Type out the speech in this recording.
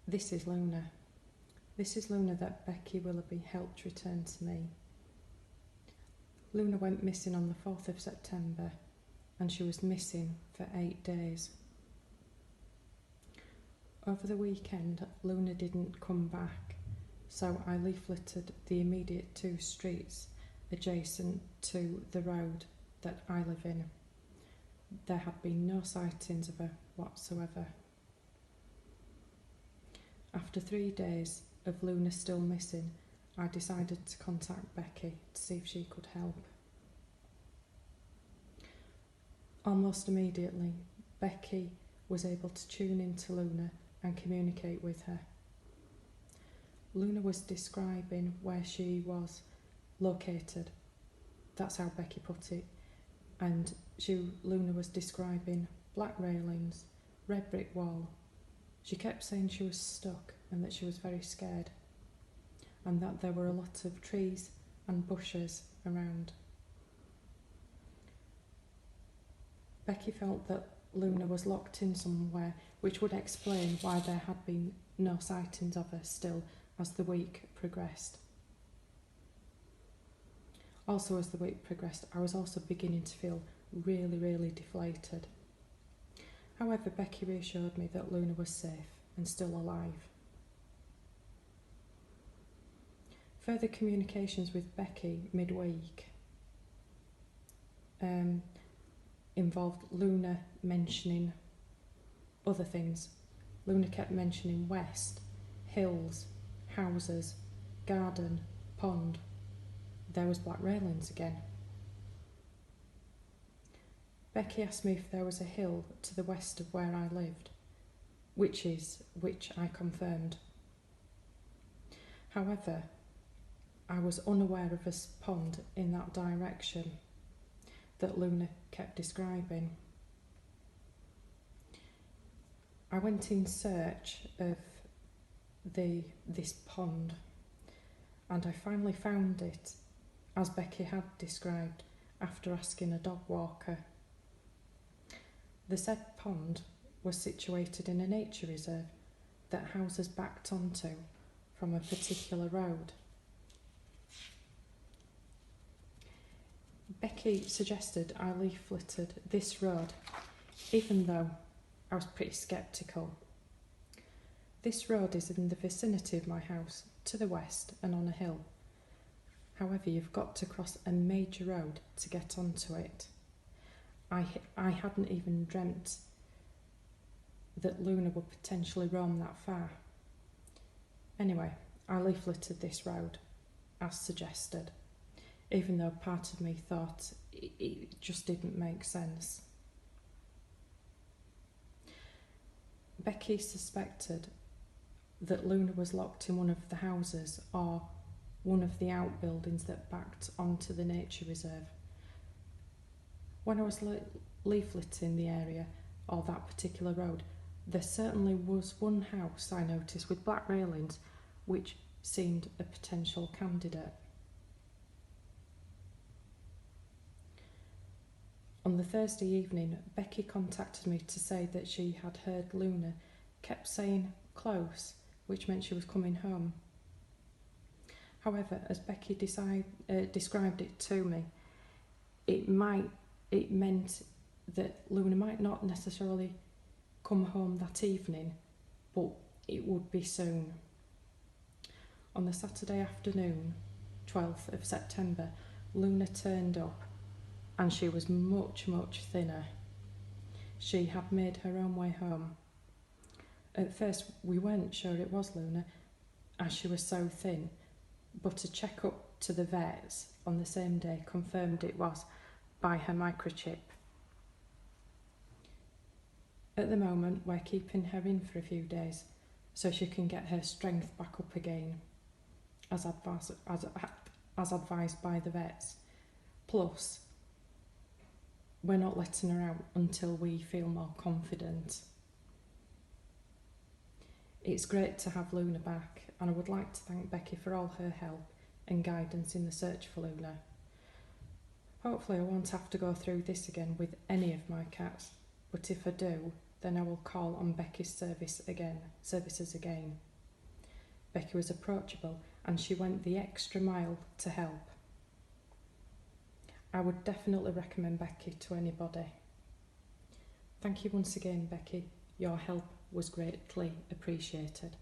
This is Lunar. This is Lunar that Becky Willoughby helped return to me. Lunar went missing on the 4th of September and she was missing for 8 days. Over the weekend, Lunar didn't come back, so I leafleted the immediate 2 streets adjacent to the road that I live in. There had been no sightings of her whatsoever. After 3 days of Lunar still missing, I decided to contact Becky to see if she could help. Almost immediately, Becky was able to tune into Lunar and communicate with her. Lunar was describing where she was located. That's how Becky put it. And Lunar was describing black railings, red brick wall. She kept saying she was stuck and that she was very scared, and that there were a lot of trees and bushes around. Becky felt that Lunar was locked in somewhere, which would explain why there had been no sightings of her still as the week progressed. Also, as the week progressed, I was also beginning to feel really deflated. However, Becky reassured me that Lunar was safe and still alive. Further communications with Becky midweek involved Lunar mentioning other things. Lunar kept mentioning west, hills, houses, garden, pond. There was black railings again. Becky asked me if there was a hill to the west of where I lived, which I confirmed. However, I was unaware of a pond in that direction that Lunar kept describing. I went in search of this pond, and I finally found it as Becky had described after asking a dog walker. The said pond was situated in a nature reserve that houses backed onto from a particular road. Becky suggested I leafleted this road, even though I was pretty sceptical. This road is in the vicinity of my house, to the west and on a hill. However, you've got to cross a major road to get onto it. I hadn't even dreamt that Lunar would potentially roam that far. Anyway, I leafleted this road, as suggested, even though part of me thought it just didn't make sense. Becky suspected that Lunar was locked in one of the houses or one of the outbuildings that backed onto the nature reserve. When I was leafleting the area or that particular road, there certainly was one house I noticed with black railings which seemed a potential candidate. On the Thursday evening, Becky contacted me to say that she had heard Lunar kept saying close, which meant she was coming home. However, as Becky described it to me, it meant that Lunar might not necessarily come home that evening, but it would be soon. On the Saturday afternoon, 12th of September, Lunar turned up and she was much thinner. She had made her own way home. At first, we weren't sure it was Lunar, as she was so thin, but a check-up to the vets on the same day confirmed it was by her microchip. At the moment, we're keeping her in for a few days so she can get her strength back up again, as advised by the vets. Plus, we're not letting her out until we feel more confident. It's great to have Lunar back, and I would like to thank Becky for all her help and guidance in the search for Lunar. Hopefully I won't have to go through this again with any of my cats, but if I do, then I will call on Becky's services again. Becky was approachable and she went the extra mile to help. I would definitely recommend Becky to anybody. Thank you once again, Becky. Your help was greatly appreciated.